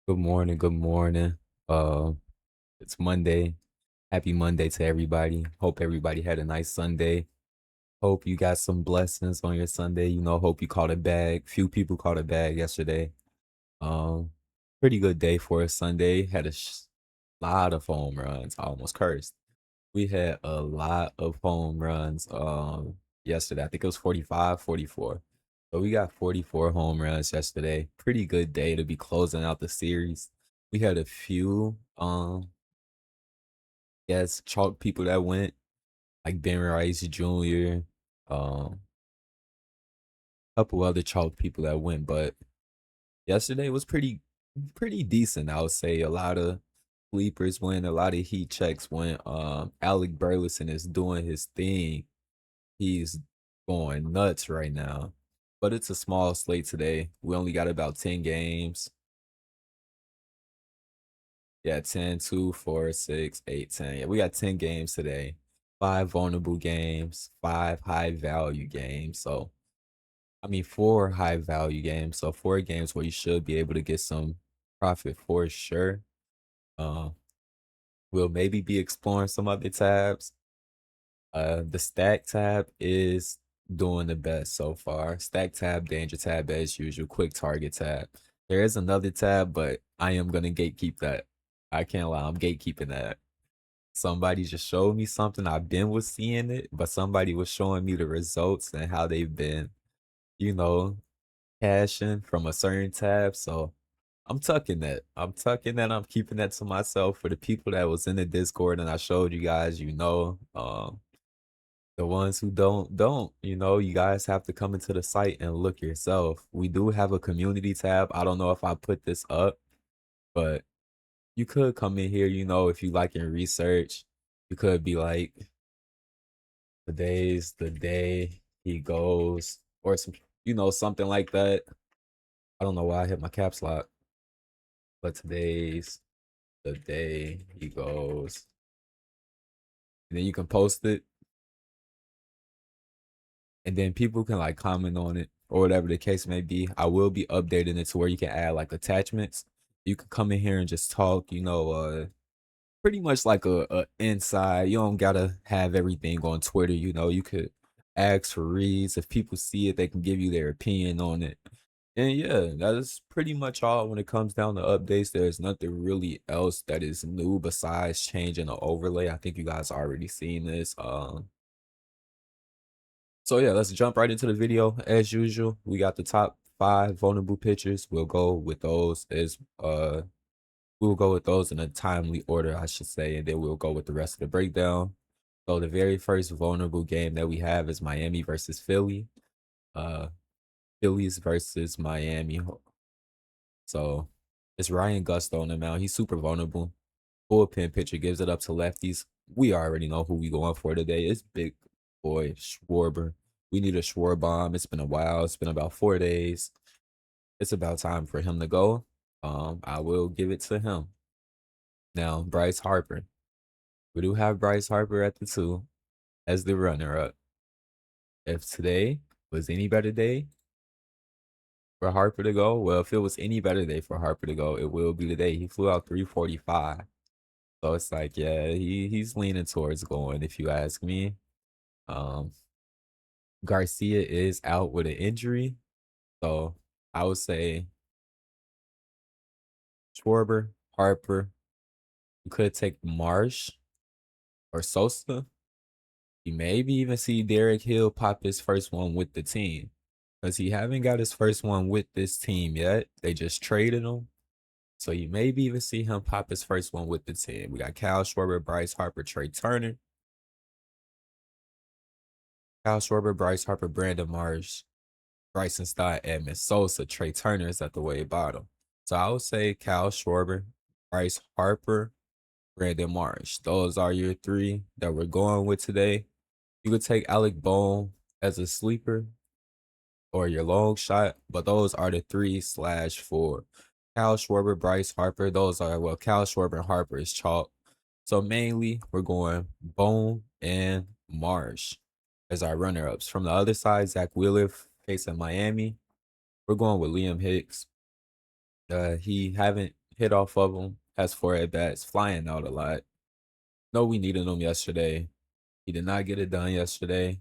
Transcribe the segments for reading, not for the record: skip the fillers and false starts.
Good morning. Good morning. Uh, it's Monday. Happy Monday to everybody. Hope everybody had a nice Sunday. Hope you got some blessings on your Sunday. Hope you caught a bag. Few people caught a bag yesterday. Um, Pretty good day for a Sunday. Had lot of home runs. I almost cursed. We had a lot of home runs yesterday. I think it was 45, 44. So we got 44 home runs yesterday. Pretty good day to be closing out the series. We had a few yes, chalk people that went, like Ben Rice Jr., um, couple other chalk people that went, but yesterday was pretty decent, I would say. A lot of sleepers went, a lot of heat checks went. Alec Burleson is doing his thing. He's going nuts right now. But it's a small slate today. We only got about 10 games. Yeah, 10, 2, 4, 6, 8, 10. Yeah, we got 10 games today. Five vulnerable games, five high value games. So, I mean, four high value games. So, four games where you should be able to get some profit for sure. Uh, we'll maybe be exploring some other tabs. The stack tab is doing the best so far. Stack tab, danger tab as usual, quick target tab. There is another tab, but I am gonna gatekeep that. I can't lie, I'm gatekeeping that. Somebody just showed me something. I've been with seeing it, but somebody was showing me the results and how they've been, you know, cashing from a certain tab. So I'm tucking that. I'm tucking that. I'm keeping that to myself for the people that was in the Discord and I showed you guys, the ones who don't. You guys have to come into the site and look yourself. We do have a community tab. I don't know if I put this up, but you could come in here, if you like in research. You could be like, today's the day he goes, or something like that. I don't know why I hit my caps lock, but today's the day he goes. And then you can post it and then people can like comment on it or whatever the case may be. I will be updating it to where you can add like attachments. You can come in here and just talk, pretty much like a inside. You don't gotta have everything on Twitter, you could ask for reads. If people see it, they can give you their opinion on it. And yeah, that is pretty much all when it comes down to updates. There's nothing really else that is new besides changing the overlay. I think you guys already seen this. So yeah, let's jump right into the video. As usual, we got the top five vulnerable pictures. We'll go with those in a timely order, I should say, and then we'll go with the rest of the breakdown. So the very first vulnerable game that we have is Miami versus Philly. Uh Phillies versus Miami. So it's Ryan Gusto on the mound. He's super vulnerable. Bullpen pitcher gives it up to lefties. We already know who we going for today. It's big boy Schwarber. We need a Schwarber bomb. It's been a while. It's been about 4 days. It's about time for him to go. I will give it to him. Now, Bryce Harper. We do have Bryce Harper at the two as the runner up. If today was any better day for Harper to go, well, if it was any better day for Harper to go, it will be today. He flew out 345. So it's like, yeah, he's leaning towards going, if you ask me. Um, Garcia is out with an injury, so I would say Schwarber, Harper. You could take Marsh or Sosa. You maybe even see Derek Hill pop his first one with the team because he haven't got his first one with this team yet. They just traded him. So you maybe even see him pop his first one with the team. We got Kyle Schwarber, Bryce Harper, Trey Turner. Kyle Schwarber, Bryce Harper, Brandon Marsh, Bryson Stott, Edmund Sosa, Trey Turner is at the way bottom. So I would say Kyle Schwarber, Bryce Harper, Brandon Marsh. Those are your three that we're going with today. You could take Alec Bone as a sleeper or your long shot, but those are the 3/4. Kyle Schwarber, Bryce Harper, those are, well, Kyle Schwarber and Harper is chalk. So mainly we're going Bone and Marsh as our runner-ups. From the other side, Zach Wheeler facing Miami. We're going with Liam Hicks. He haven't hit off of him, has 4 at bats, flying out a lot. No, we needed him yesterday. He did not get it done yesterday.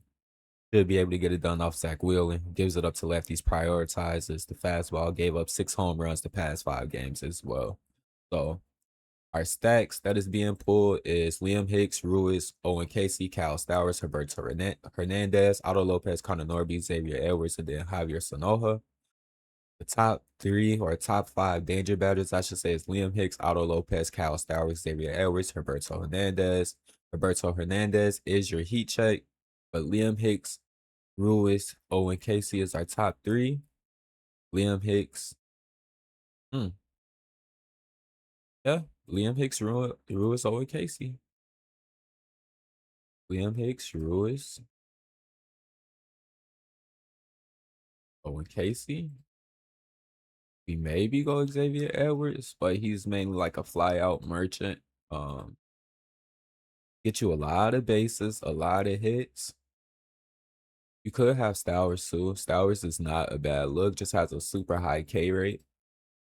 Should be able to get it done off Zach Wheeling. Gives it up to lefties, prioritizes the fastball, gave up 6 home runs the past 5 games as well. So our stacks that is being pulled is Liam Hicks, Ruiz, Owen Casey, Kyle Stowers, Roberto Hernandez, Otto Lopez, Connor Norby, Xavier Edwards, and then Javier Sonoja. The top 3 or top 5 danger batters, I should say, is Liam Hicks, Otto Lopez, Kyle Stowers, Xavier Edwards, Roberto Hernandez. Roberto Hernandez is your heat check, but Liam Hicks, Ruiz, Owen Casey is our top 3. Liam Hicks, hmm, yeah, Liam Hicks, Ruiz, Owen Casey. Liam Hicks, Ruiz, Owen Casey. We maybe go Xavier Edwards, but he's mainly like a fly out merchant. Um, get you a lot of bases, a lot of hits. You could have Stowers too. Stowers is not a bad look, just has a super high K rate.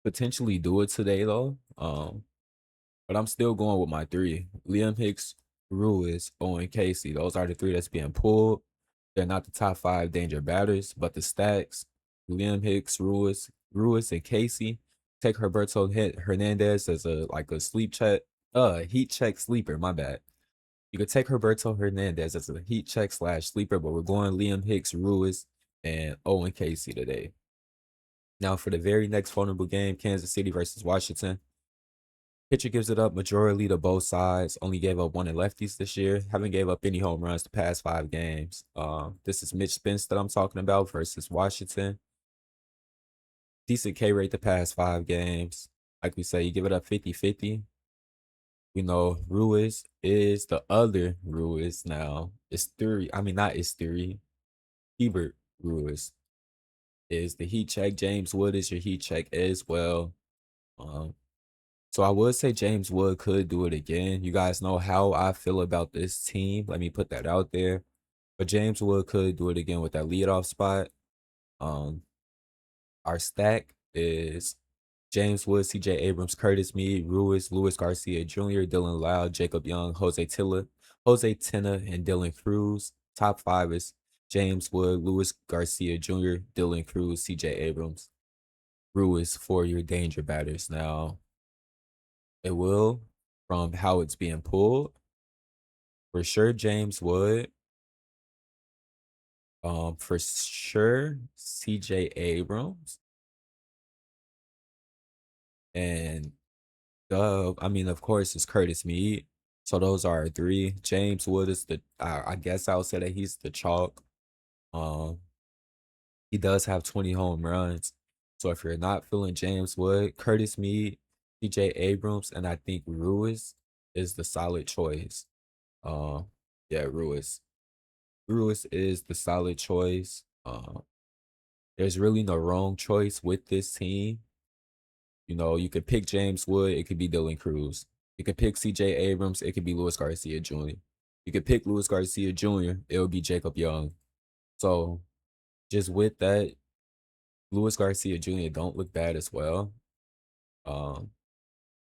Potentially do it today though. But I'm still going with my 3. Liam Hicks, Ruiz, Owen Casey. Those are the 3 that's being pulled. They're not the top 5 danger batters, but the stacks, Liam Hicks, Ruiz, and Casey. Take Roberto Hernandez as a sleep check, heat check sleeper, my bad. You could take Roberto Hernandez as a heat check slash sleeper, but we're going Liam Hicks, Ruiz, and Owen Casey today. Now for the very next vulnerable game, Kansas City versus Washington. Pitcher gives it up majority to both sides. Only gave up 1 in lefties this year. Haven't gave up any home runs the past 5 games. This is Mitch Spence that I'm talking about versus Washington. Decent K rate the past 5 games. Like we say, you give it up 50-50. You know, Ruiz is the other Ruiz now. It's theory. I mean, not it's theory. Hebert Ruiz is the heat check. James Wood is your heat check as well. Um, So I would say James Wood could do it again. You guys know how I feel about this team. Let me put that out there. But James Wood could do it again with that leadoff spot. Um, our stack is James Wood, CJ Abrams, Curtis Mead, Ruiz, Luis Garcia Jr., Dylan Loud, Jacob Young, Jose Tena, and Dylan Cruz. Top 5 is James Wood, Luis Garcia Jr., Dylan Cruz, CJ Abrams, Ruiz for your danger batters. Now, it will, from how it's being pulled, for sure James Wood. For sure CJ Abrams and I mean, of course, it's Curtis Mead. So those are our 3. James Wood is I guess I would say that he's the chalk. Um, he does have 20 home runs. So if you're not feeling James Wood, Curtis Mead, CJ Abrams, and I think Ruiz is the solid choice. Uh, yeah, Ruiz. Ruiz is the solid choice. There's really no wrong choice with this team. You know, you could pick James Wood, it could be Dylan Cruz. You could pick CJ Abrams, it could be Luis Garcia Jr. You could pick Luis Garcia Jr., it would be Jacob Young. So just with that, Luis Garcia Jr. don't look bad as well. Um,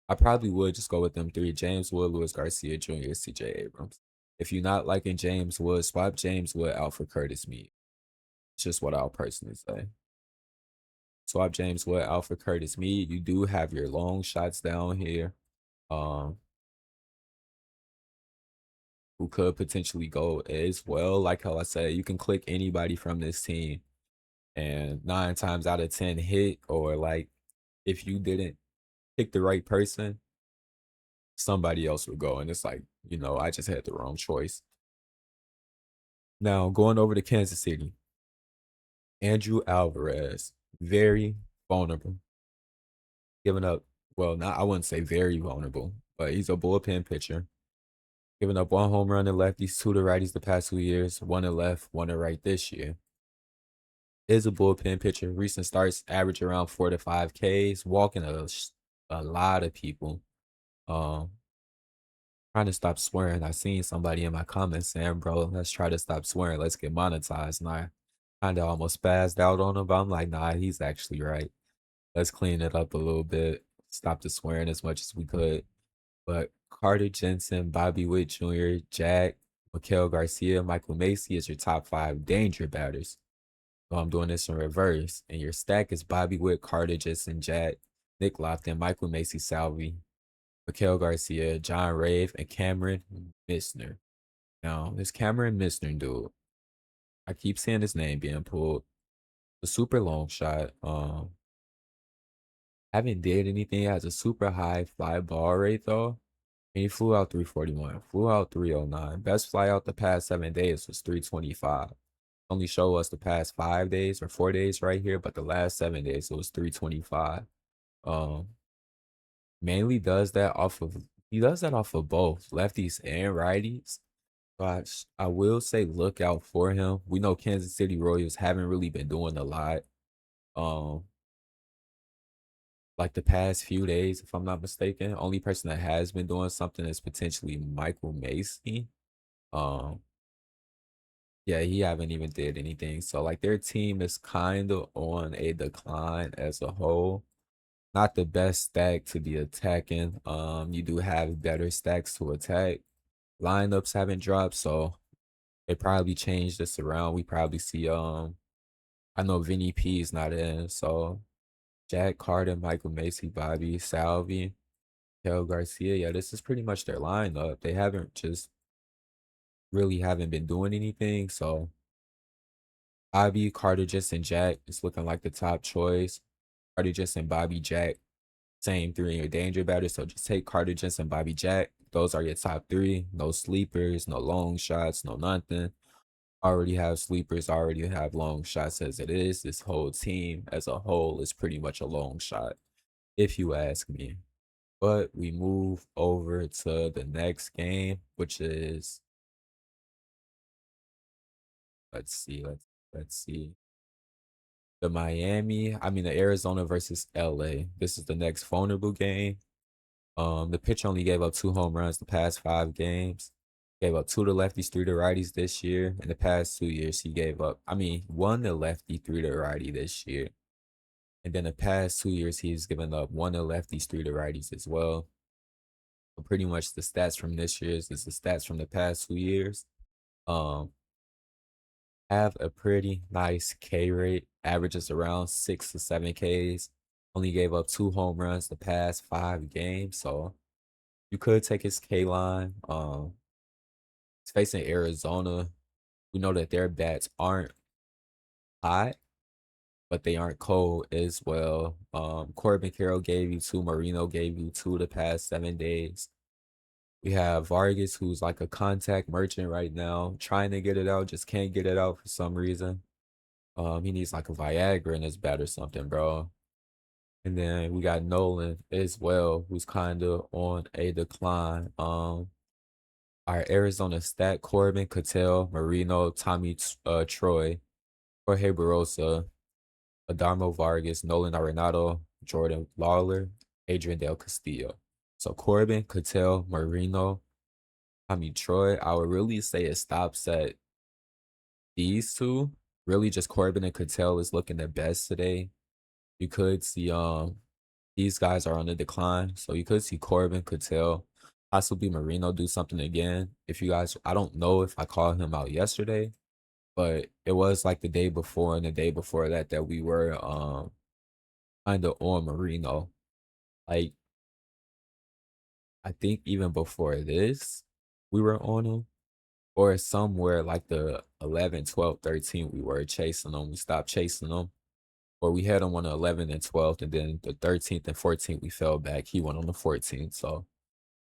I probably would just go with them 3: James Wood, Luis Garcia Jr., CJ Abrams. If you're not liking James Wood, swap James Wood out for Curtis Mead. It's just what I'll personally say. Swap James Wood out for Curtis Mead. You do have your long shots down here. Um, who could potentially go as well. Like how I said, you can click anybody from this team and 9 times out of 10 hit, or like if you didn't pick the right person, somebody else would go. And it's like, you know, I just had the wrong choice. Now going over to Kansas City, Andrew Alvarez, very vulnerable. Giving up, well, not I wouldn't say very vulnerable, but he's a bullpen pitcher. Giving up 1 home run to lefties, 2 to righties the past 2 years, 1 to left, 1 to right this year. Is a bullpen pitcher. Recent starts average around 4 to 5 Ks, walking a lot of people. Um, trying to stop swearing. I seen somebody in my comments saying, "Bro, let's try to stop swearing. Let's get monetized." And I kind of almost spazzed out on him, but I'm like, "Nah, he's actually right. Let's clean it up a little bit." stop the swearing as much as we could. But Carter Jensen, Bobby Witt Jr., Jack, Mikael Garcia, Michael Macy is your top five danger batters. So I'm doing this in reverse. And your stack is Bobby Witt, Carter Jensen, Jack, Nick Lofton, Michael Macy, Salvi, Mikael Garcia, John Rave, and Cameron Misner. Now, this Cameron Misner dude, I keep seeing his name being pulled. A super long shot. Haven't did anything. Has a super high fly ball rate though. And he flew out 341, flew out 309. Best fly out the past 7 days was 325. Only show us the past 5 days or 4 days right here, but the last 7 days it was 325. Um, mainly does that off of he does that off of both lefties and righties. But I will say look out for him. We know Kansas City Royals haven't really been doing a lot. Um, like the past few days, if I'm not mistaken. Only person that has been doing something is potentially Michael Macy. Um, yeah, he haven't even did anything. So like their team is kind of on a decline as a whole. Not the best stack to be attacking. You do have better stacks to attack. Lineups haven't dropped, so they probably changed this around. We probably see I know Vinny P is not in, so Jack Carter, Michael Macy, Bobby, Salvi, Kel Garcia. Yeah, this is pretty much their lineup. They haven't just really haven't been doing anything. So Bobby, Carter, and Jack is looking like the top choice. Carter, and Bobby, Jack, same three in your danger batter. So just take Carter, and Bobby, Jack. Those are your top three. No sleepers, no long shots, no nothing. Already have sleepers, already have long shots as it is. This whole team as a whole is pretty much a long shot, if you ask me. But we move over to the next game, which is let's see. The Arizona versus LA. This is the next vulnerable game. The pitcher only gave up 2 home runs the past 5 games. Gave up two to lefties, three to righties this year. In the past 2 years, he gave up, one to lefty, three to righty this year. And then the past 2 years, he's given up one to lefties, three to righties as well. So pretty much the stats from this year is the stats from the past 2 years. Um, have a pretty nice K rate, averages around 6 to 7 Ks. Only gave up 2 home runs the past 5 games, so you could take his K line. It's facing Arizona. We know that their bats aren't hot, but they aren't cold as well. Corbin Carroll gave you two, Marino gave you two the past 7 days. We have Vargas, who's like a contact merchant right now, trying to get it out, just can't get it out for some reason. He needs like a Viagra in his bat or something, bro. And then we got Nolan as well, who's kind of on a decline. Our Arizona stat: Corbin, Cattell, Marino, Tommy, Troy, Jorge Barosa, Adarmo Vargas, Nolan Arenado, Jordan Lawler, Adrian Del Castillo. So Corbin, Cattell, Marino, Tommy, Troy. I would really say it stops at these two. Really, just Corbin and Cattell is looking the best today. You could see these guys are on the decline. So you could see Corbin, Cattell, possibly Marino do something again. If you guys I don't know if I called him out yesterday, but it was like the day before and the day before that that we were kind of on Marino. Like I think even before this, we were on him. Or somewhere like the 11, 12, 13, we were chasing them. We stopped chasing them. Or we had him on the 11th and 12th, and then the 13th and 14th, we fell back. He went on the 14th. So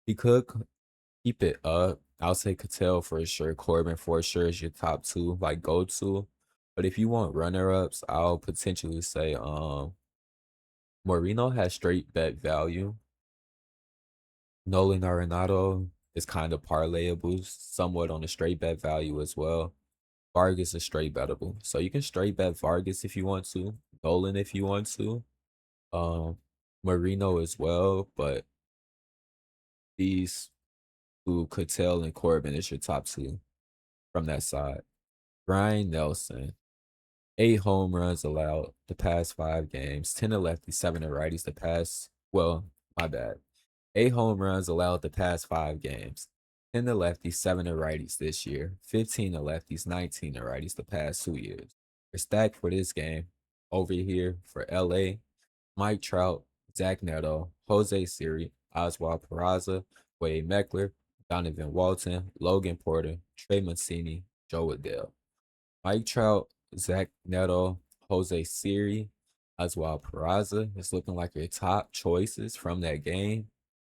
he could keep it up. I'll say Cattell for sure. Corbin for sure is your top two, like go to. But if you want runner ups, I'll potentially say Moreno has straight bet value. Nolan Arenado is kind of parlayable, somewhat on the straight bet value as well. Vargas is straight bettable. So you can straight bet Vargas if you want to, Nolan if you want to, um, Marino as well. But these two, Cattell and Corbin, is your top two from that side. Brian Nelson, 8 home runs allowed the past 5 games, 10 to lefties, 7 to righties the past, well, My bad. 8 home runs allowed the past 5 games. 10 to lefties, 7 to righties this year. 15 to lefties, 19 to righties the past 2 years. We're stacked for this game. Over here for LA, Mike Trout, Zach Neto, Jose Siri, Oswald Peraza, Wade Meckler, Donovan Walton, Logan Porter, Trey Mancini, Joe Adele. Mike Trout, Zach Neto, Jose Siri, Oswald Peraza. It's looking like your top choices from that game.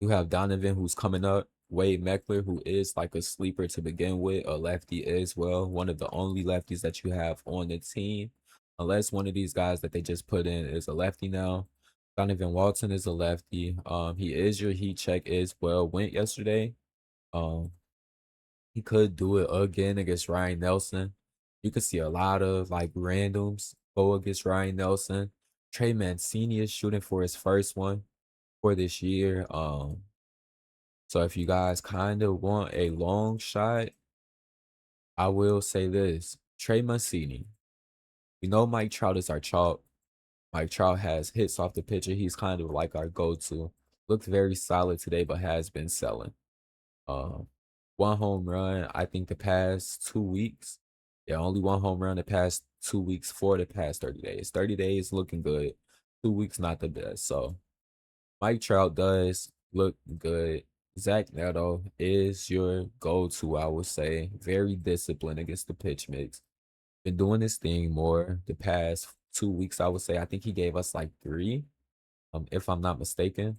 You have Donovan, who's coming up. Wade Meckler, who is like a sleeper to begin with, a lefty as well. One of the only lefties that you have on the team, unless one of these guys that they just put in is a lefty now. Donovan Walton is a lefty. He is your heat check as well. Went yesterday. Um, he could do it again against Ryan Nelson. You could see a lot of like randoms go against Ryan Nelson. Trey Mancini is shooting for his first one for this year. So if you guys kind of want a long shot, I will say this. Trey Mancini. We know Mike Trout is our chalk. Mike Trout has hits off the pitcher. He's kind of like our go-to. Looked very solid today, but has been selling. Um, 1 home run, I think the past 2 weeks. Yeah, only 1 home run the past 2 weeks for the past 30 days. 30 days looking good. 2 weeks not the best. So Mike Trout does look good. Zach Neto is your go-to, I would say. Very disciplined against the pitch mix. Been doing this thing more the past 2 weeks, I would say. I think he gave us like three, if I'm not mistaken.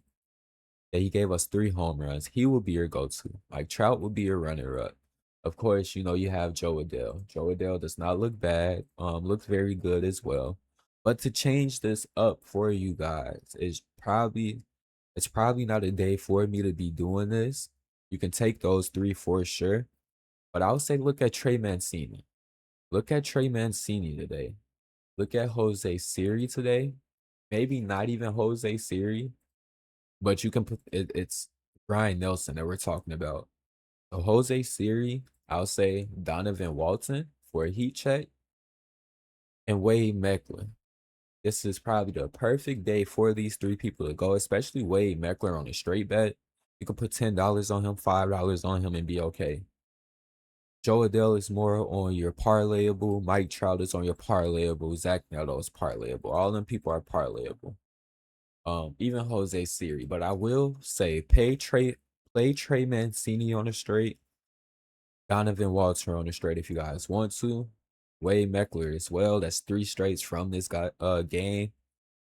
Yeah, he gave us 3 home runs. He will be your go-to. Like Trout will be your runner-up. Of course, you know, you have Joe Adele. Joe Adele does not look bad. Looks very good as well. But to change this up for you guys is probably it's probably not a day for me to be doing this. You can take those three for sure. But I would say look at Trey Mancini. Look at Trey Mancini today. Look at Jose Siri today. Maybe not even Jose Siri, but you can put it's Brian Nelson that we're talking about. So Jose Siri, I'll say Donovan Walton for a heat check, and Wade Meckler. This is probably the perfect day for these three people to go, especially Wade Meckler on a straight bet. You can put $10 on him, $5 on him, and be okay. Joe Adele is more on your parlayable. Mike Trout is on your parlayable. Zach Neto is parlayable. All them people are parlayable. Even Jose Siri. But I will say play Trey Mancini on the straight, Donovan Walter on the straight if you guys want to. Wade Meckler as well. That's three straights from this guy game.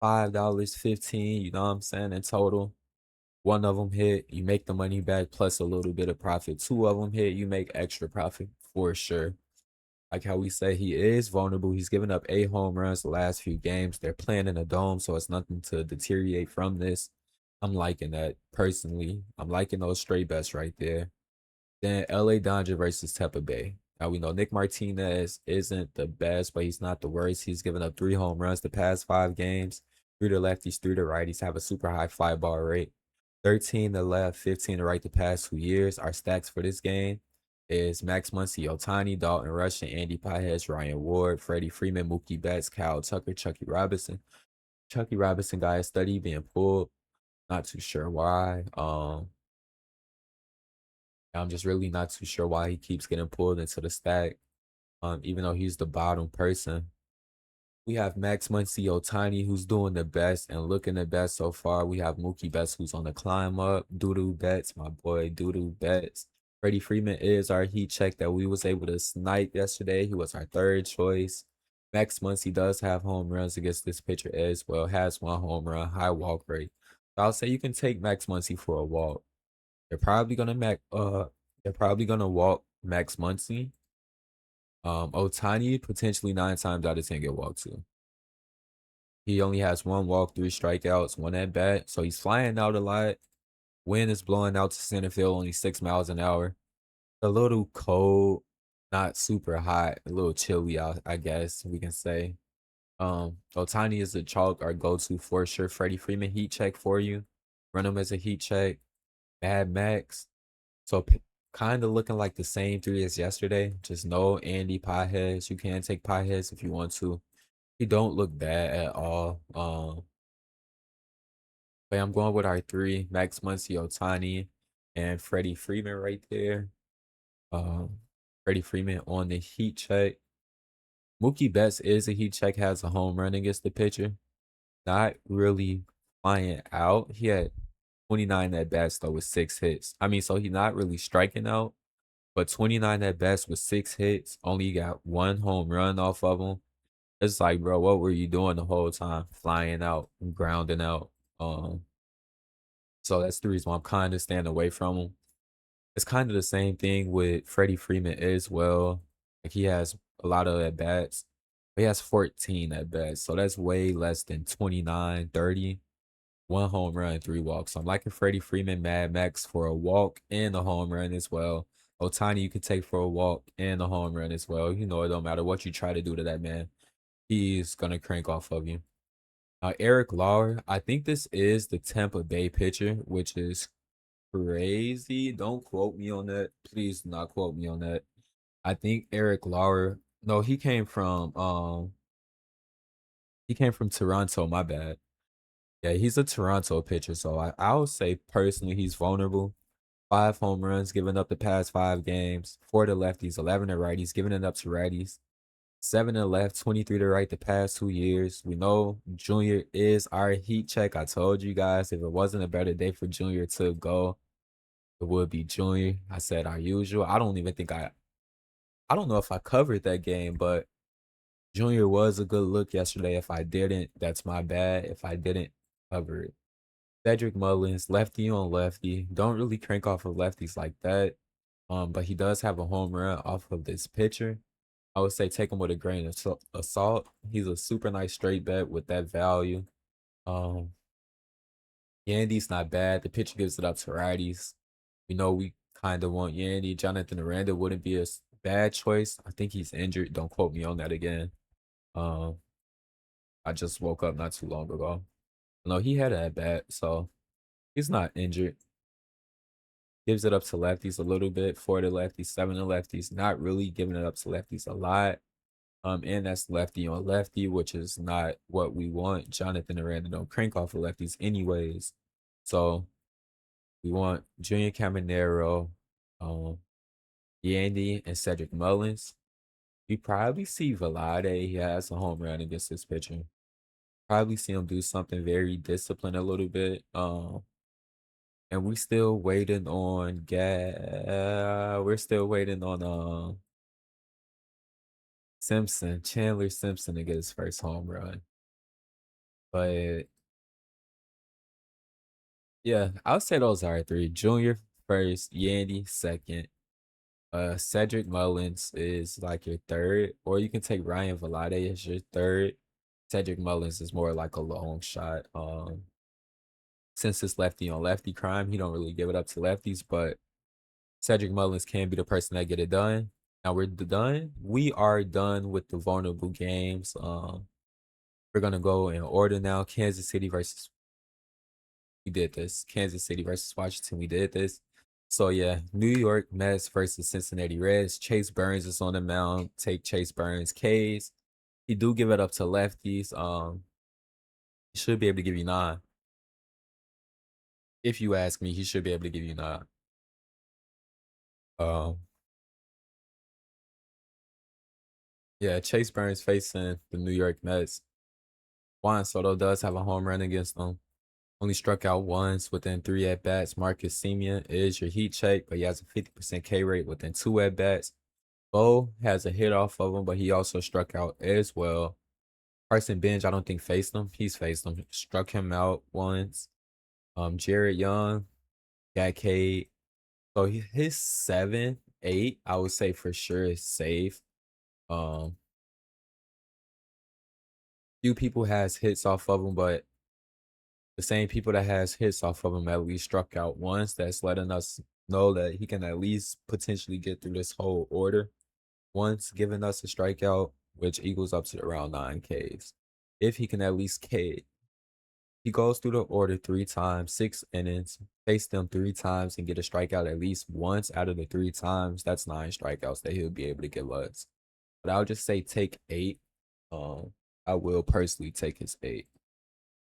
$5, 15, you know what I'm saying, in total. One of them hit, you make the money back plus a little bit of profit. Two of them hit, you make extra profit for sure. Like how we say, he is vulnerable. He's given up 8 home runs the last few games. They're playing in a dome, so it's nothing to deteriorate from this. I'm liking that personally. I'm liking those straight bets right there. Then LA Dodger versus Tampa Bay. Now we know Nick Martinez isn't the best, but he's not the worst. He's given up 3 home runs the past 5 games. 3 to lefties, 3 to righties, have a super high fly ball rate. 13 to left, 15 to right the past 2 years. Our stacks for this game is Max Muncy, Otani, Dalton Rush, and Andy Pajes, Ryan Ward, Freddie Freeman, Mookie Betts, Kyle Tucker, Chucky Robinson. Chucky Robinson guy is study being pulled. Not too sure why. I'm just really not too sure why he keeps getting pulled into the stack. Even though he's the bottom person. We have Max Muncy Otani, who's doing the best and looking the best so far. We have Mookie Betts, who's on the climb up. Doodoo Betts, my boy, Doodoo Betts. Freddie Freeman is our heat check that we was able to snipe yesterday. He was our third choice. Max Muncy does have home runs against this pitcher as well. Has 1 home run, high walk rate. So I'll say you can take Max Muncy for a walk. They're probably gonna walk Max Muncy. Otani potentially 9 times out of 10 get walked too. He only has 1 walk, 3 strikeouts, 1 at bat, so he's flying out a lot. Wind is blowing out to center field only 6 miles an hour. A little cold, not super hot, a little chilly out, I guess we can say. Otani is the chalk, our go-to for sure. Freddie Freeman heat check for you. Run him as a heat check. Mad Max. So kind of looking like the same three as yesterday. Just no Andy Pajes. You can take Pajes if you want to. He don't look bad at all. But I'm going with our three: Max Muncy, Otani, and Freddie Freeman right there. Um, Freddie Freeman on the heat check. Mookie Betts is a heat check, has a home run against the pitcher. Not really flying out. He had 29 at bats though with 6 hits. I mean, so he's not really striking out, but 29 at bats with 6 hits. Only got one home run off of him. It's like, bro, what were you doing the whole time? Flying out, grounding out. Um, so that's the reason why I'm kind of staying away from him. It's kind of the same thing with Freddie Freeman as well. Like he has a lot of at bats. He has 14 at bats, so that's way less than 29, 30. One home run, 3 walks. So I'm liking Freddie Freeman, Mad Max for a walk and a home run as well. Otani you can take for a walk and a home run as well. You know it don't matter what you try to do to that man. He's gonna crank off of you. Eric Lauer, I think this is the Tampa Bay pitcher, which is crazy. Don't quote me on that. Please do not quote me on that. I think Eric Lauer, no, he came from Toronto, my bad. Yeah, he's a Toronto pitcher, so I would say personally he's vulnerable. 5 home runs given up the past 5 games, 4 to lefties, 11 to righties, giving it up to righties. 7 to left, 23 to right the past 2 years. We know Junior is our heat check. I told you guys if it wasn't a better day for Junior to go, it would be Junior. I said our usual. I don't know if I covered that game, but Junior was a good look yesterday. If I didn't, that's my bad. If I didn't cover it. Cedric Mullins, lefty on lefty. Don't really crank off of lefties like that. But he does have a home run off of this pitcher. I would say take him with a grain of salt. He's a super nice straight bet with that value. Um, Yandy's not bad. The pitcher gives it up to righties. We know we kind of want Yandy. Jonathan Aranda wouldn't be a bad choice. I think he's injured. Don't quote me on that again. Um, I just woke up not too long ago. No, he had a at bat, so he's not injured. Gives it up to lefties a little bit, 4 to lefties, 7 to lefties. Not really giving it up to lefties a lot. And that's lefty on lefty, which is not what we want. Jonathan Aranda don't crank off of lefties anyways. So we want Junior Caminero, um, Yandy, and Cedric Mullins. You probably see Velade. He has a home run against this pitcher. Probably see him do something very disciplined a little bit. And we still waiting on we're still waiting on Simpson, Chandler Simpson to get his first home run. But yeah, I'll say those are three. Junior first, Yandy second. Cedric Mullins is like your third, or you can take Ryan Velade as your third. Cedric Mullins is more like a long shot. Since it's lefty on lefty crime, he don't really give it up to lefties, but Cedric Mullins can be the person that get it done. Now we're done. We are done with the vulnerable games. We're gonna go in order now. Kansas City versus we did this. Kansas City versus Washington. We did this. So yeah, New York Mets versus Cincinnati Reds. Chase Burns is on the mound. Take Chase Burns. K's. He do give it up to lefties. He should be able to give you 9. If you ask me, he should be able to give you 9. Um, yeah, Chase Burns facing the New York Mets. Juan Soto does have a home run against them. Only struck out once within 3 at bats. Marcus Semien is your heat check, but he has a 50% K rate within 2 at bats. Bo has a hit off of him, but he also struck out as well. Carson Bench, I don't think faced him. He's faced him. Struck him out once. Jared Young got K. So his 7, 8, I would say for sure is safe. Um, few people has hits off of him, but the same people that has hits off of him at least struck out once. That's letting us know that he can at least potentially get through this whole order once, giving us a strikeout, which equals up to around 9 Ks. If he can at least K, he goes through the order 3 times, 6 innings, face them 3 times, and get a strikeout at least once out of the 3 times. That's 9 strikeouts that he'll be able to give us. But I'll just say take 8. I will personally take his 8.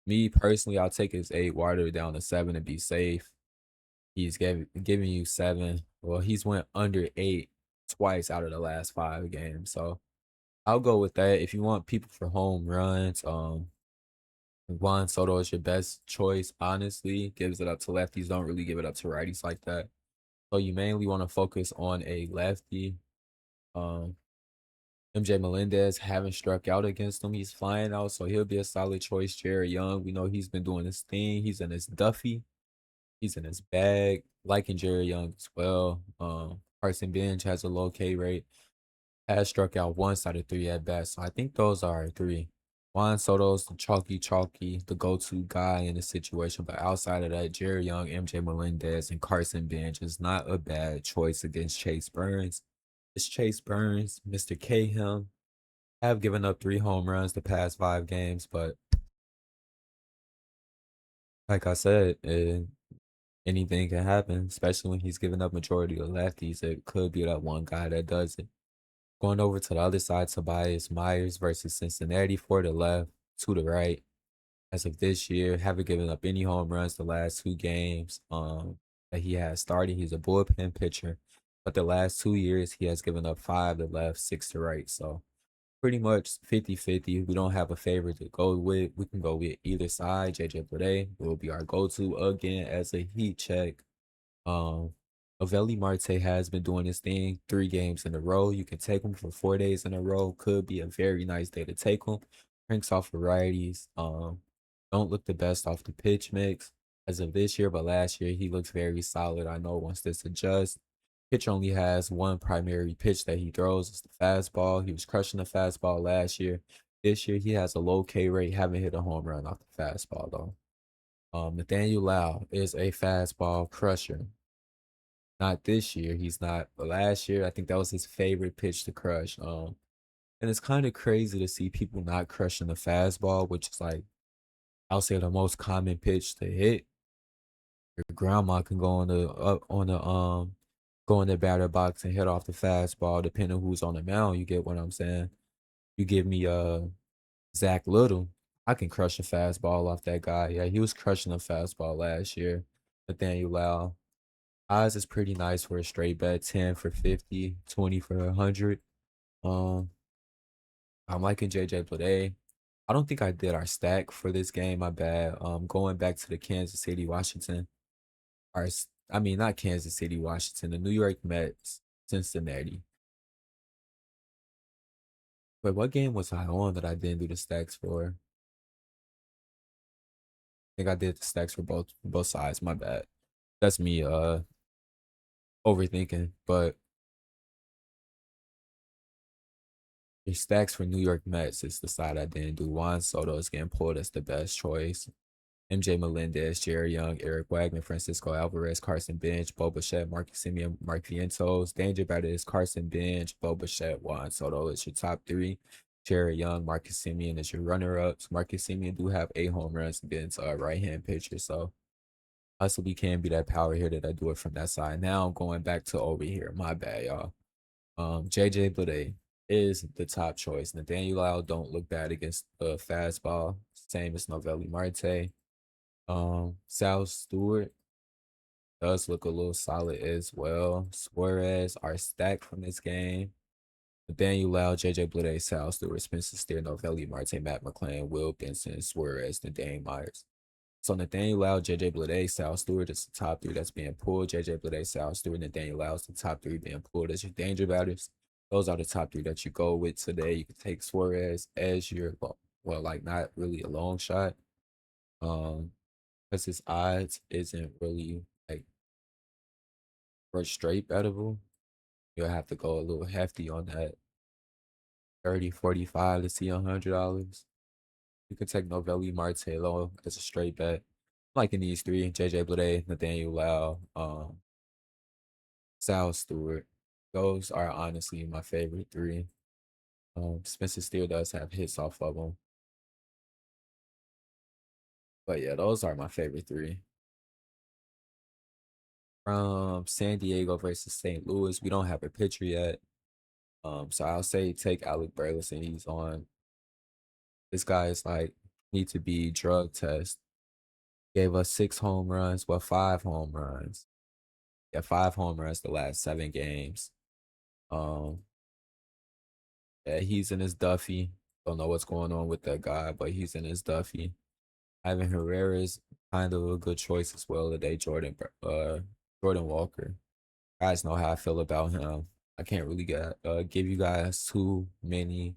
Me personally, I'll take his 8, water it down to 7 to be safe. Giving you 7. Well, he's went under 8 twice out of the last 5 games. So I'll go with that. If you want people for home runs, Juan Soto is your best choice, honestly. Gives it up to lefties, don't really give it up to righties like that. So you mainly want to focus on a lefty. Um, MJ Melendez haven't struck out against him. He's flying out, so he'll be a solid choice. Jared Young, we know he's been doing his thing. He's in his Duffy. He's in his bag. Liking Jared Young as well. Carson Bench has a low K rate. Has struck out once out of 3 at bats. So I think those are our 3. Juan Soto's the chalky, the go-to guy in the situation. But outside of that, Jerry Young, MJ Melendez, and Carson Bench is not a bad choice against Chase Burns. It's Chase Burns, Mr. Cahill. Have given up 3 home runs the past 5 games, but like I said, anything can happen, especially when he's giving up majority of lefties. It could be that one guy that does it. Going over to the other side, Tobias Myers versus Cincinnati for the left, to the right. As of this year, haven't given up any home runs the last 2 games that he has started. He's a bullpen pitcher, but the last 2 years he has given up 5 to left, 6 to right. So pretty much 50-50. We don't have a favorite to go with. We can go with either side. JJ Bleday will be our go-to again as a heat check. Um, Ovelli Marte has been doing his thing 3 games in a row. You can take him for 4 days in a row. Could be a very nice day to take him. Cranks off varieties. Don't look the best off the pitch mix as of this year, but last year he looks very solid. I know once this adjusts, pitch only has one primary pitch that he throws. It's the fastball. He was crushing the fastball last year. This year he has a low K rate. Haven't hit a home run off the fastball though. Nathaniel Lau is a fastball crusher. Not this year. He's not. But last year, I think that was his favorite pitch to crush. And it's kind of crazy to see people not crushing the fastball, which is like I'll say the most common pitch to hit. Your grandma can go on the go in the batter box and hit off the fastball, depending who's on the mound. You get what I'm saying? You give me Zach Little, I can crush a fastball off that guy. Yeah, he was crushing a fastball last year. Nathaniel Lau. Odds is pretty nice for a straight bet. 10 for 50, 20 for 100. Um, I'm liking JJ Bleday. I don't think I did our stack for this game. My bad. Going back to the Kansas City, Washington. I mean, not Kansas City, Washington. The New York Mets, Cincinnati. Wait, what game was I on that I didn't do the stacks for? I think I did the stacks for both sides. My bad. That's me overthinking. But the stacks for New York Mets is the side I didn't do. Juan Soto is getting pulled as the best choice. MJ Melendez, Jerry Young, Eric Wagner, Francisco Alvarez, Carson Bench, Bo Bichette, Marcus Simeon, Mark Vientos. Danger batter is Carson Bench, Bo Bichette, Juan Soto is your top 3. Jerry Young, Marcus Simeon is your runner-ups. Marcus Simeon do have 8 home runs against a right-hand pitcher, so possibly can be that power here that I do it from that side. Now I'm going back to over here. My bad, y'all. JJ Bleday is the top choice. Nathaniel Lau don't look bad against the fastball. Same as Novelli Marte. Sal Stewart does look a little solid as well. Suarez are stacked from this game. Nathaniel Lau, JJ Bleday, Sal Stewart, Spencer Steer, Novelli Marte, Matt McClain, Will Benson, Suarez, and Dane Myers. So Nathaniel Lau, JJ Bleday, Sal Stewart is the top 3 that's being pulled. JJ Bleday, Sal Stewart, Nathaniel Lau is the top 3 being pulled as your danger batters. Those are the top 3 that you go with today. You can take Suarez as your like not really a long shot. Because his odds isn't really like for straight bettable. You'll have to go a little hefty on that 30, 45 to see $100. You can take Novelli Martelo as a straight bet. Like in these 3, JJ Bleday, Nathaniel Lau, Sal Stewart. Those are honestly my favorite 3. Spencer Steele does have hits off of them. But yeah, those are my favorite 3. From San Diego versus St. Louis, we don't have a pitcher yet. So I'll say take Alec Burleson. He's on. This guy is like need to be drug test. Gave us 6 home runs, well, 5 home runs. Yeah, 5 home runs the last 7 games. Um, yeah, he's in his Duffy. Don't know what's going on with that guy, but he's in his Duffy. Ivan Herrera is kind of a good choice as well today. Jordan Walker. Guys know how I feel about him. I can't really give you guys too many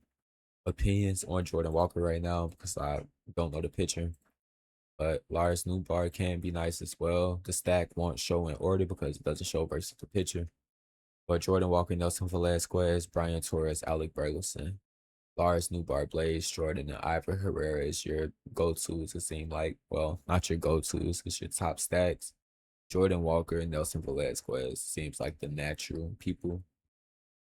opinions on Jordan Walker right now because I don't know the pitcher. But Lars Newbar can be nice as well. The stack won't show in order because it doesn't show versus the pitcher. But Jordan Walker, Nelson Velasquez, Brian Torres, Alec Burleson, Lars Newbar, Blaze Jordan, and Ivor Herrera is your go-tos. It seems like, well, not your go-tos, it's your top stacks. Jordan Walker and Nelson Velasquez seems like the natural people.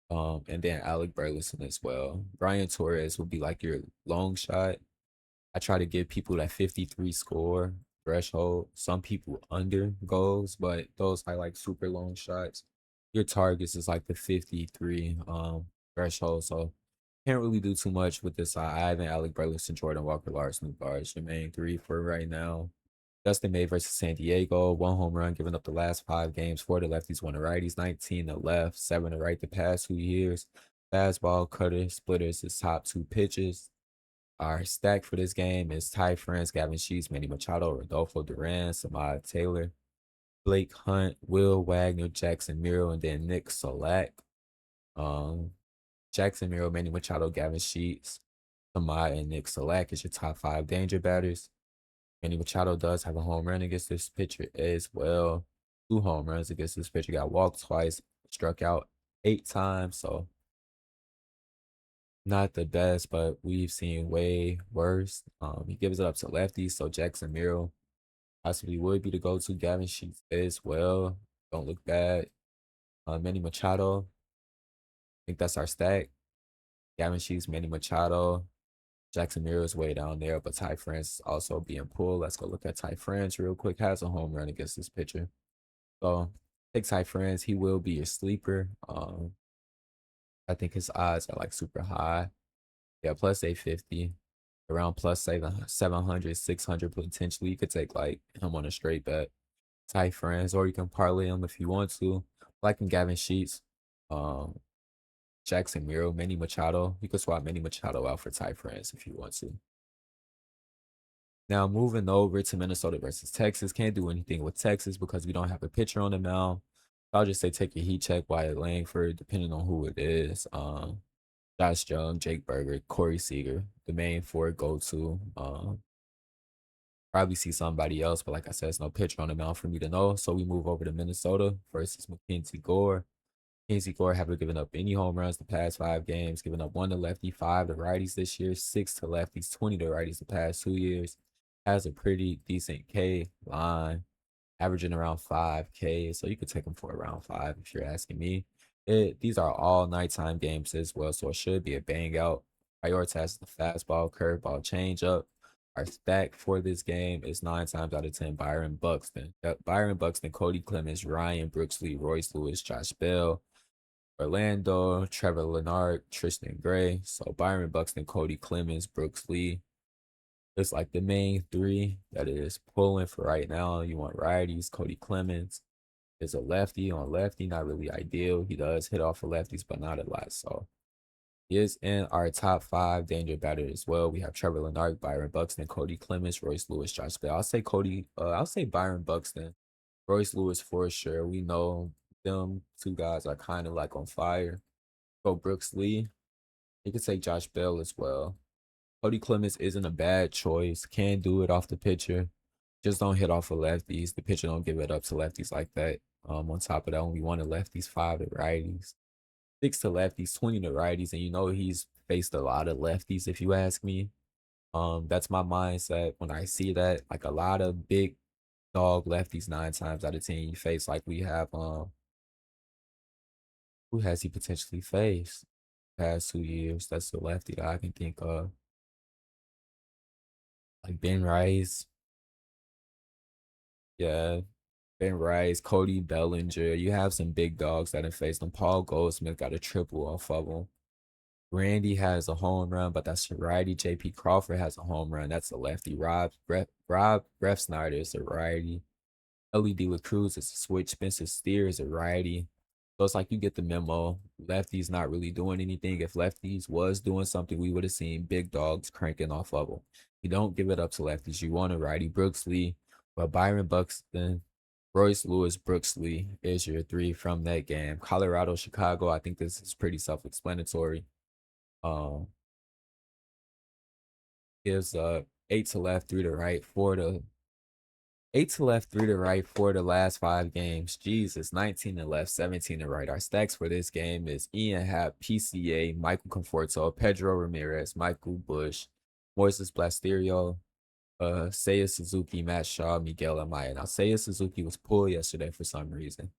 And then Alec Burleson as well. Brian Torres would be like your long shot. I try to give people that 53 score threshold. Some people under goals, but those are like super long shots. Your targets is like the 53 threshold. So can't really do too much with this. Ivan, Alec Burleson, Jordan Walker, Lars Newbar is your main three for right now. Dustin May versus San Diego, 1 home run, giving up the last 5 games. 4 to lefties, 1 to righties, 19 to left, 7 to right the past 2 years. Fastball, cutter, splitters, his top 2 pitches. Our stack for this game is Ty France, Gavin Sheets, Manny Machado, Rodolfo Duran, Samad Taylor, Blake Hunt, Will Wagner, Jackson Miro, and then Nick Solak. Um, Jackson Miro, Manny Machado, Gavin Sheets, Samad, and Nick Solak is your top 5 danger batters. Manny Machado does have a home run against this pitcher as well. 2 home runs against this pitcher. Got walked twice, struck out 8 times. So not the best, but we've seen way worse. He gives it up to lefties, so Jackson Miro possibly would be the go-to. Gavin Sheets as well. Don't look bad. Manny Machado, I think that's our stack. Gavin Sheets, Manny Machado. Jackson Miro is way down there, but Ty France is also being pulled. Let's go look at Ty France real quick. Has a home run against this pitcher. So take Ty France. He will be your sleeper. I think his odds are like super high. Yeah, plus 850. Around plus say the 700, 600 potentially. You could take like him on a straight bet. Ty France, or you can parlay him if you want to. Like in Gavin Sheets, um, Jackson Miro, Manny Machado. You could swap Manny Machado out for Ty France if you want to. Now moving over to Minnesota versus Texas. Can't do anything with Texas because we don't have a pitcher on the mound. I'll just say take a heat check Wyatt Langford, depending on who it is. Josh Jung, Jake Berger, Corey Seager, the main 4 go-to. Probably see somebody else, but like I said, it's no pitcher on the mound for me to know. So we move over to Minnesota versus Mackenzie Gore. Mackenzie Gore haven't given up any home runs the past 5 games, giving up 1 to lefty, 5 to righties this year, 6 to lefties, 20 to righties the past 2 years. Has a pretty decent K line, averaging around 5K. So you could take him for around 5 if you're asking me. These are all nighttime games as well, so it should be a bang out. Prioritize the fastball, curveball, changeup. Our stack for this game is 9 times out of 10 Byron Buxton. Byron Buxton, Cody Clemens, Ryan Brooks Lee, Royce Lewis, Josh Bell, Orlando, Trevor Leonard, Tristan Gray. So Byron Buxton, Cody Clemens, Brooks Lee. It's like the main 3 that is pulling for right now. You want righties, Cody Clemens is a lefty on lefty, not really ideal. He does hit off of lefties, but not a lot. So he is in our top 5 danger batters as well. We have Trevor Leonard, Byron Buxton, Cody Clemens, Royce Lewis, Josh Bell. I'll say Byron Buxton, Royce Lewis for sure. We know them 2 guys are kind of like on fire. Go Brooks Lee. You could take Josh Bell as well. Cody Clemens isn't a bad choice. Can do it off the pitcher. Just don't hit off of lefties. The pitcher don't give it up to lefties like that. On top of that, only 1 to lefties, 5 to righties, 6 to lefties, 20 to righties, and you know he's faced a lot of lefties. If you ask me, that's my mindset when I see that. Like a lot of big dog lefties, 9 times out of 10 you face. Like we have, who has he potentially faced past 2 years? That's the lefty that I can think of. Like Ben Rice, yeah, Ben Rice, Cody Bellinger. You have some big dogs that have faced them. Paul Goldsmith got a triple off of them. Randy has a home run, but that's a righty. JP Crawford has a home run. That's a lefty. Rob Bref Snyder is a righty. LED La Cruz is a switch. Spencer Steer is a righty. So it's like you get the memo. Lefties not really doing anything. If lefties was doing something, we would have seen big dogs cranking off of them. You don't give it up to lefties. You want a righty. Brooks Lee, but Byron Buxton, Royce Lewis, Brooks Lee is your three from that game. Colorado, Chicago. I think this is pretty self-explanatory. Um, gives eight to left, three to right, four to eight to left, three to right for the last five games. Jesus, 19 to left, 17 to right. Our stacks for this game is Ian Happ, PCA, Michael Conforto, Pedro Ramirez, Michael Bush, Moises Blasterio, Seiya Suzuki, Matt Shaw, Miguel Amaya. Now, Seiya Suzuki was pulled yesterday for some reason.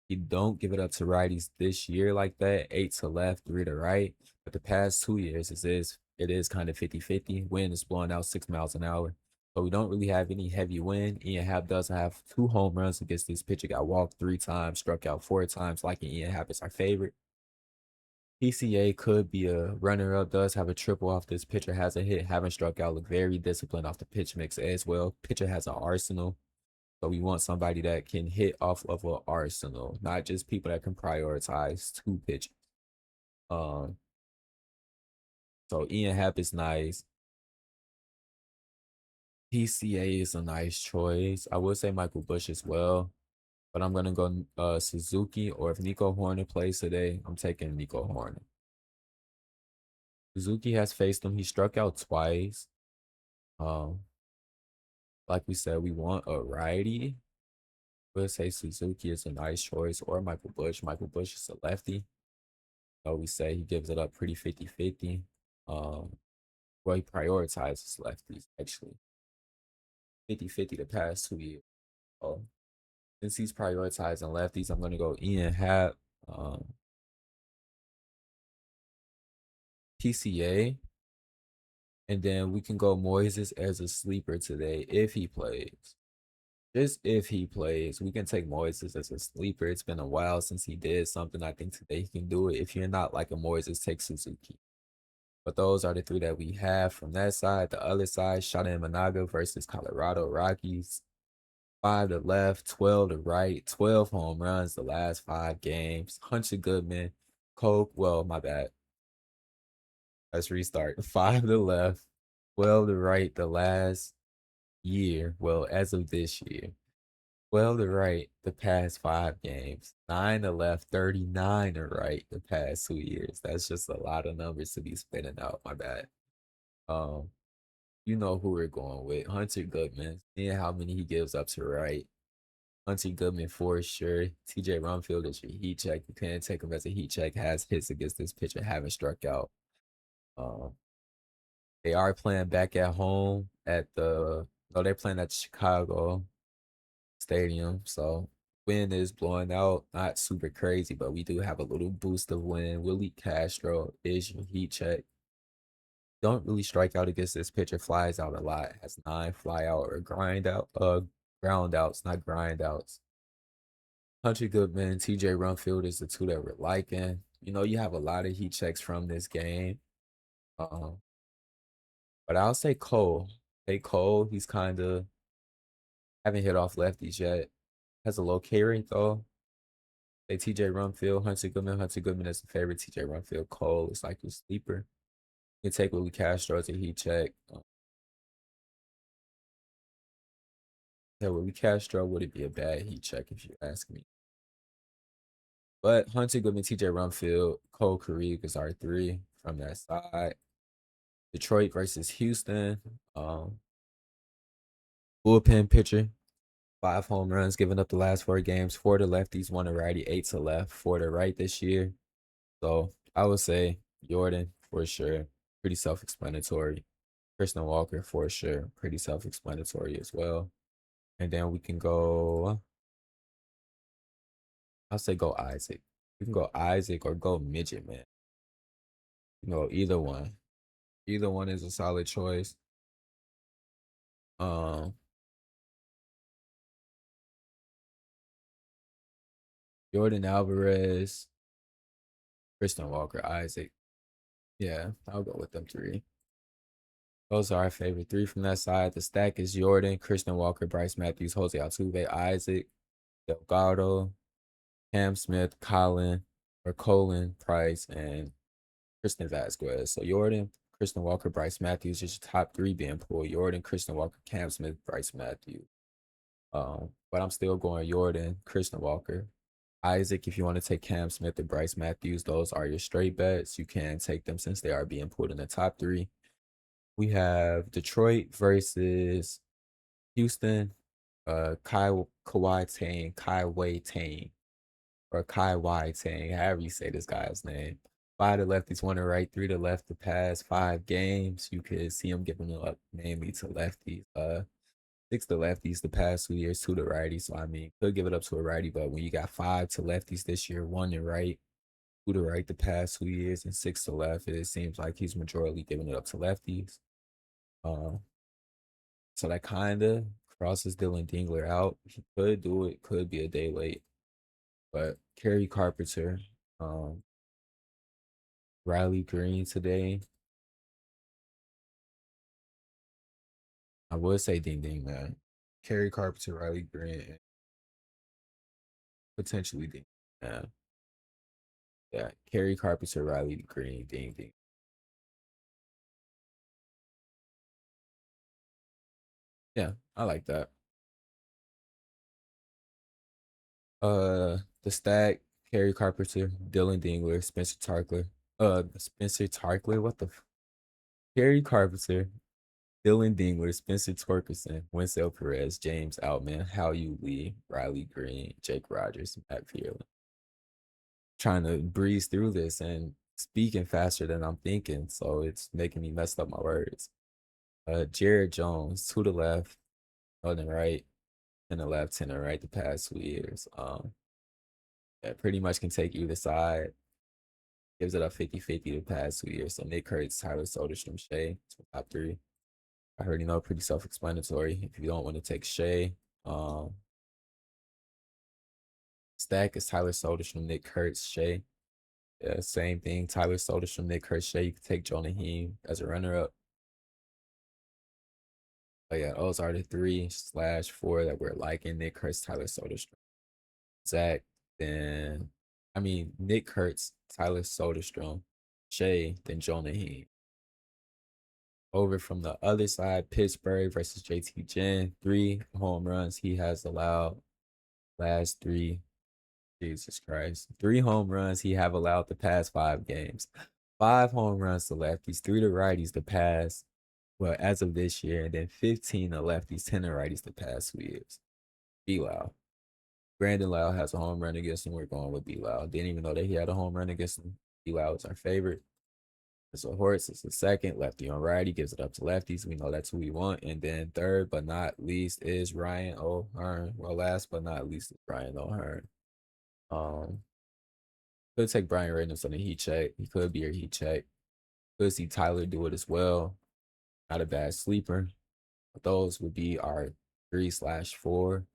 He don't give it up to righties this year like that, eight to left, three to right. But the past 2 years, it is kind of 50-50. Wind is blowing out 6 miles an hour. So we don't really have any heavy wind. Ian Happ does have two home runs against this pitcher. Got walked 3 times, struck out 4 times. Liking Ian Happ is our favorite. PCA could be a runner-up. Does have a triple off this pitcher. Has a hit. Haven't struck out. Look very disciplined off the pitch mix as well. Pitcher has an arsenal. So we want somebody that can hit off of an arsenal, not just people that can prioritize two pitches. Um, so Ian Happ is nice. PCA is a nice choice. I would say Michael Bush as well, but I'm gonna go Suzuki, or if Nico Horner plays today, I'm taking Nico Horner. Suzuki has faced him. He struck out twice. Um, like we said, we want a righty. We'll say Suzuki is a nice choice, or Michael Bush. Michael Bush is a lefty. So we say he gives it up pretty 50-50. Well, he prioritizes lefties actually. 50-50 the past 2 years. So since he's prioritizing lefties, I'm gonna go Ian Happ, um, PCA, and then we can go Moises as a sleeper today if he plays. Just if he plays, we can take Moises as a sleeper. It's been a while since he did something. I think today he can do it. If you're not like a Moises, take Suzuki. But those are the three that we have from that side. The other side, Shana Managa versus Colorado Rockies. 5 to left, 12 to right, 12 home runs the last 5 games. Hunter Goodman, Coke. Well, my bad. Let's restart. 5 to left, 12 to right the last year. Well, as of this year. 12 to right the past 5 games. 9 to left, 39 to right the past 2 years. That's just a lot of numbers to be spinning out. My bad. Um, you know who we're going with. Hunter Goodman. Seeing how many he gives up to right. Hunter Goodman for sure. TJ Rumfield is your heat check. You can't take him as a heat check. Has hits against this pitcher, haven't struck out. Um, they are playing back at home at the no, they're playing at Chicago Stadium. So wind is blowing out, not super crazy, but we do have a little boost of wind. Willie Castro is your heat check. Don't really strike out against this pitcher. Flies out a lot. Has 9 fly out or ground outs, not grind outs. Hunter Goodman, TJ Rumfield is the two that we're liking. You know, you have a lot of heat checks from this game. Um, but I'll say Cole. Hey Cole, he's kind of haven't hit off lefties yet. Has a low K rate though. Say TJ Rumfield, Hunter Goodman. Hunter Goodman is the favorite. TJ Rumfield, Cole is like your sleeper. You can take Willie Castro as a heat check. Yeah, Willie Castro wouldn't be a bad heat check if you ask me. But Hunter Goodman, TJ Rumfield, Cole Carrigue is our three from that side. Detroit versus Houston. Bullpen pitcher, 5 home runs, giving up the last 4 games. 4 to lefties, 1 to righty, 8 to left, 4 to right this year. So I would say Jordan for sure. Pretty self-explanatory. Kristen Walker for sure. Pretty self-explanatory as well. And then we can go. I'll say go Isaac. We can go Isaac or go Midget, man. You know, either one. Either one is a solid choice. Um, Jordan Alvarez, Kristen Walker, Isaac. Yeah, I'll go with them three. Those are our favorite three from that side. The stack is Jordan, Christian Walker, Bryce Matthews, Jose Altuve, Isaac, Delgado, Cam Smith, Colin, Price, and Christian Vasquez. So Jordan, Christian Walker, Bryce Matthews is your top three being pulled. Jordan, Christian Walker, Cam Smith, Bryce Matthews. But I'm still going Jordan, Christian Walker. Isaac, if you want to take Cam Smith or Bryce Matthews, those are your straight bets. You can take them since they are being pulled in the top three. We have Detroit versus Houston. Kawhi Tang, Kai Wei Tang, or Kai Wai Tang, however you say this guy's name. Five to lefties, one to right, three to left the past 5 games. You could see him giving up mainly to lefties. Six to lefties the past 2 years, two to righties. So I mean, could give it up to a righty, but when you got five to lefties this year, one to right, two to right the past 2 years, and six to left, it seems like he's majorly giving it up to lefties. Um, so that kind of crosses Dylan Dingler out. He could do it, could be a day late, but Kerry Carpenter, um, Riley Green today. I would say Ding Ding, man. Kerry Carpenter, Riley Green, and potentially Ding. Yeah, yeah. Kerry Carpenter, Riley Green, Ding Ding. Yeah, I like that. The stack, Kerry Carpenter, Dylan Dingler, Spencer Tarkler. Spencer Tarkler, what the Kerry Carpenter, Dylan Dingler, Spencer Torkelson, Winsell Perez, James Outman, Hal Yu Lee, Riley Green, Jake Rogers, Matt Pearland. Trying to breeze through this and speaking faster than I'm thinking, so it's making me mess up my words. Jared Jones, to the left, on the right, and the left, 10 the right the past 2 years. Yeah, pretty much can take either side. Gives it a 50-50 the past 2 years. So Nick Kurtz, Tyler Soderstrom, Shea, top three. I already know, pretty self-explanatory. If you don't want to take Shea, um, stack is Tyler Soderstrom, Nick Kurtz, Shea. Yeah, same thing. Tyler Soderstrom, Nick Kurtz, Shea. You can take Jonah Heim as a runner-up. But yeah, those are the 3/4 that we're liking. Nick Kurtz, Tyler Soderstrom, Zach. Then, I mean, Nick Kurtz, Tyler Soderstrom, Shea, then Jonah Heim. Over from the other side, Pittsburgh versus JT Jen. 3 home runs he has allowed last three. Jesus Christ. 3 home runs he have allowed the past 5 games. 5 home runs to lefties, three to righties the past, well, as of this year, and then 15 to lefties, 10 to righties the past 2 years. B Lau. Brandon Lau has a home run against him. We're going with B Lau. Didn't even know that he had a home run against him. B Lau is our favorite. So Horse is the second, lefty on righty, gives it up to lefties. We know that's who we want. And then third but not least is Ryan O'Hearn. Well, last but not least is Ryan O'Hearn. Um, could take Brian Reynolds on the heat check. He could be your heat check. Could see Tyler do it as well. Not a bad sleeper. But those would be our 3/4.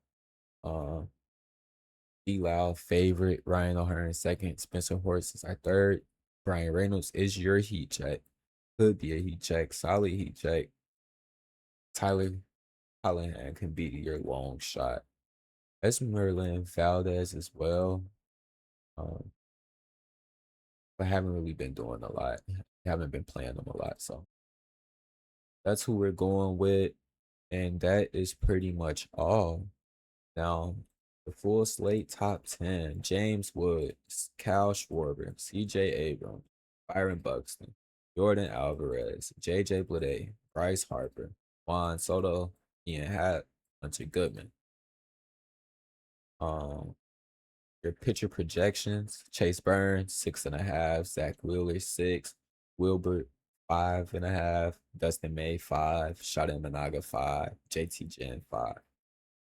Um, D Lau favorite, Ryan O'Hearn second, Spencer Horse is our third. Brian Reynolds is your heat check. Could be a heat check, solid heat check. Tyler Callahan can be your long shot. Esmeralyn Valdez as well. Um, but haven't really been doing a lot. Haven't been playing them a lot. So that's who we're going with. And that is pretty much all. Now, the full slate top 10: James Woods, Cal Schwarber, CJ Abrams, Byron Buxton, Jordan Alvarez, JJ Bleday, Bryce Harper, Juan Soto, Ian Happ, Hunter Goodman. Um, Your pitcher projections: Chase Burns 6.5, Zach Wheeler 6, Wilbert 5.5, Dustin May 5, Shada Managa 5, JT Jen 5,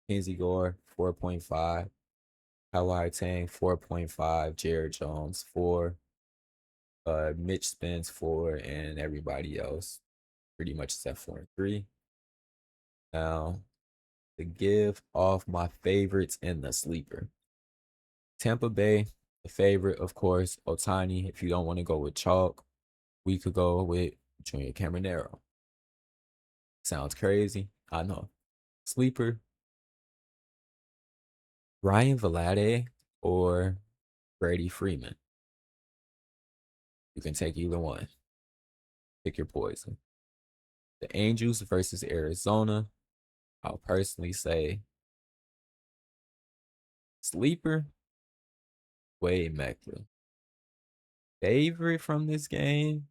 Kenzie Gore 4.5, Hawaii Tang 4.5, Jared Jones 4, Mitch Spence 4, and everybody else pretty much except 4 and 3. Now to give off my favorites in the sleeper. Tampa Bay, the favorite, of course, Otani, if you don't want to go with chalk. We could go with Junior Caminero. Sounds crazy. I know. Sleeper, Ryan Valade or Brady Freeman. You can take either one. Pick your poison. The Angels versus Arizona. I'll personally say sleeper, Wade Meckler. Favorite from this game,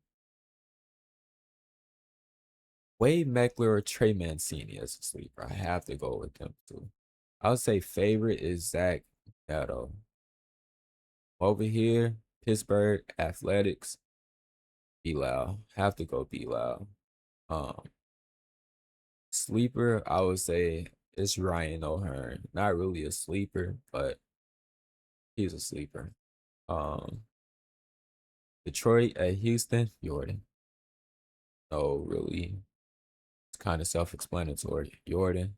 Wade Meckler or Trey Mancini as a sleeper. I have to go with them too. I would say favorite is Zach Neto. Over here, Pittsburgh Athletics, B Loud. Have to go B Loud. Um, Sleeper, I would say it's Ryan O'Hearn. Not really a sleeper, but he's a sleeper. Um, Detroit at Houston, Jordan. No, really, it's kind of self-explanatory. Jordan,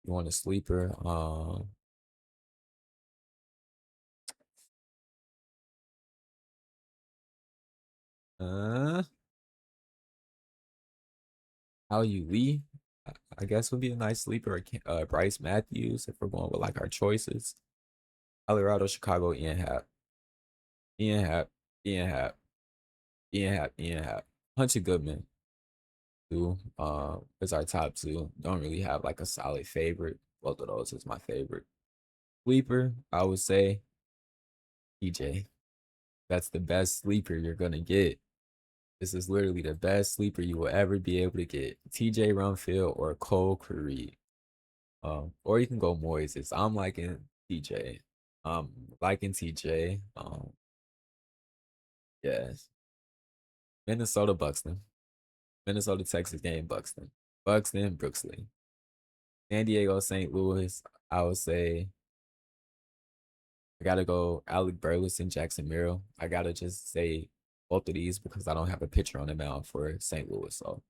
you want a sleeper? Uh, How you Lee? I guess would be a nice sleeper. Bryce Matthews, if we're going with like our choices. Colorado, Chicago, Ian Happ, Ian Happ, Ian Happ, Ian Happ, Ian Happ. Hunter Goodman, too. Is our top two. Don't really have like a solid favorite. Both of those is my favorite. Sleeper, I would say TJ. That's the best sleeper you're gonna get. This is literally the best sleeper you will ever be able to get. TJ Rumfield or Cole Creed. Or you can go Moises. I'm liking TJ. Liking TJ. Yes. Minnesota Buxton. Minnesota Texas game Buxton. Buxton Brooksley. San Diego St. Louis. I would say I gotta go Alec Burleson, Jackson Merrill. I gotta just say both of these because I don't have a picture on the mound for St. Louis. So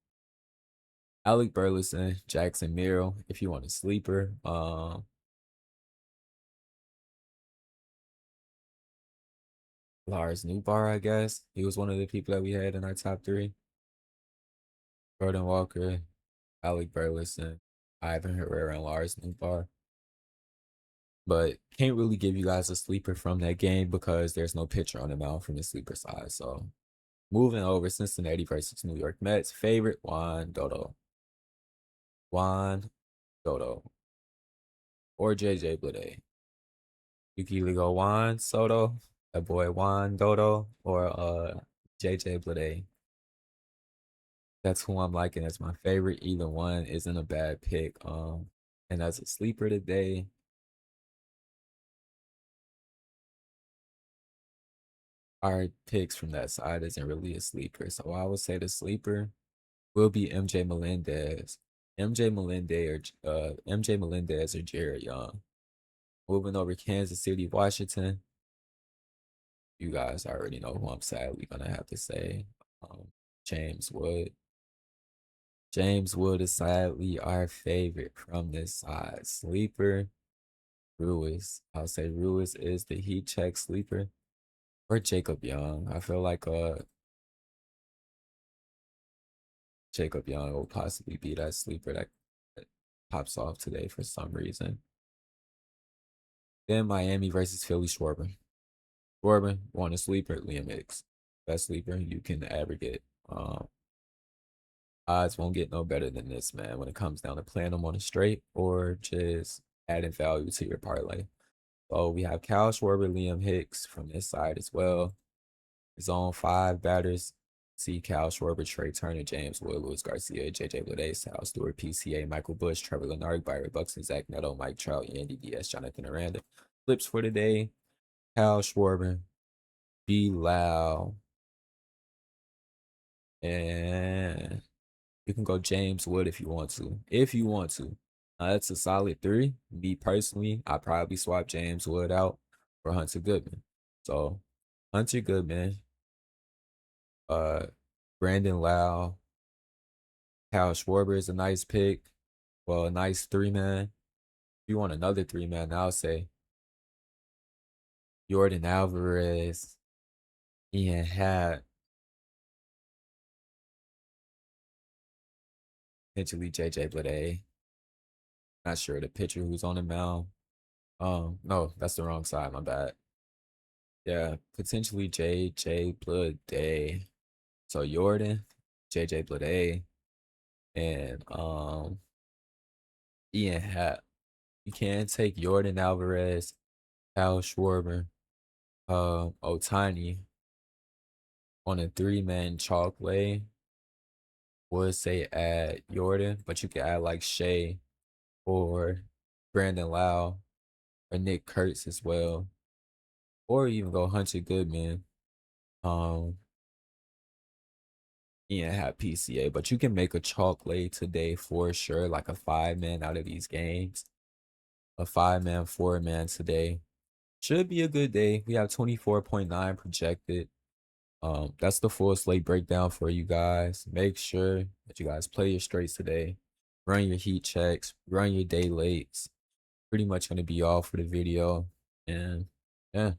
Alec Burleson, Jackson Merrill, if you want a sleeper. Lars Newbar, I guess. He was one of the people that we had in our top three. Jordan Walker, Alec Burleson, Ivan Herrera, and Lars Newbar. But can't really give you guys a sleeper from that game because there's no picture on the mound from the sleeper side. So moving over, Cincinnati versus New York Mets. Favorite, Juan Dodo. Juan Dodo. Or JJ Bleday. You can either go Juan Soto, that boy Juan Dodo, or JJ Bleday. That's who I'm liking as my favorite. Either one isn't a bad pick. And as a sleeper today, our picks from that side isn't really a sleeper. So I would say the sleeper will be MJ Melendez. MJ Melendez or Jared Young. Moving over Kansas City, Washington. You guys already know who I'm sadly gonna have to say. Um, James Wood. James Wood is sadly our favorite from this side. Sleeper, Ruiz. I'll say Ruiz is the heat check sleeper. Or Jacob Young. I feel like Jacob Young will possibly be that sleeper that pops off today for some reason. Then Miami versus Philly Schwarber. Schwarber, want a sleeper, Liam Hicks. Best sleeper you can ever get. Odds won't get no better than this, man, when it comes down to playing them on a straight or just adding value to your parlay. So we have Cal Schwarber, Liam Hicks from this side as well. Zone 5 batters. See Cal Schwarber, Trey Turner, James Wood, Luis Garcia, JJ Bleday, Sal Stewart, PCA, Michael Bush, Trevor Leonard, Byron Buxton, Zach Neto, Mike Trout, Yandy Diaz, Jonathan Aranda. Flips for today. Cal Schwarber, B Lau, and you can go James Wood if you want to. If you want to. That's a solid three. Me personally, I probably swap James Wood out for Hunter Goodman. So Hunter Goodman, uh, Brandon Lau, Cal Schwarber is a nice pick. Well, a nice three man. If you want another three man, I'll say Jordan Alvarez, Ian Happ, Potentially JJ Blade. Not sure the pitcher who's on the mound. No, that's the wrong side. My bad. Yeah, potentially JJ Blade. So Jordan, JJ Blade, and Ian Happ. You can take Jordan Alvarez, Kyle Schwarber, Otani on a three-man chalk way. Would say add Jordan, but you could add like Shea or Brandon Lau or Nick Kurtz as well, or even go Hunter Goodman. Um, Ian had PCA, but you can make a chalk lay today for sure, like a five man out of these games. A five man, four man today. Should be a good day. We have 24.9 projected. That's the full slate breakdown for you guys. Make sure that you guys play your straights today. Run your heat checks, run your day lates. Pretty much gonna be all for the video. And yeah.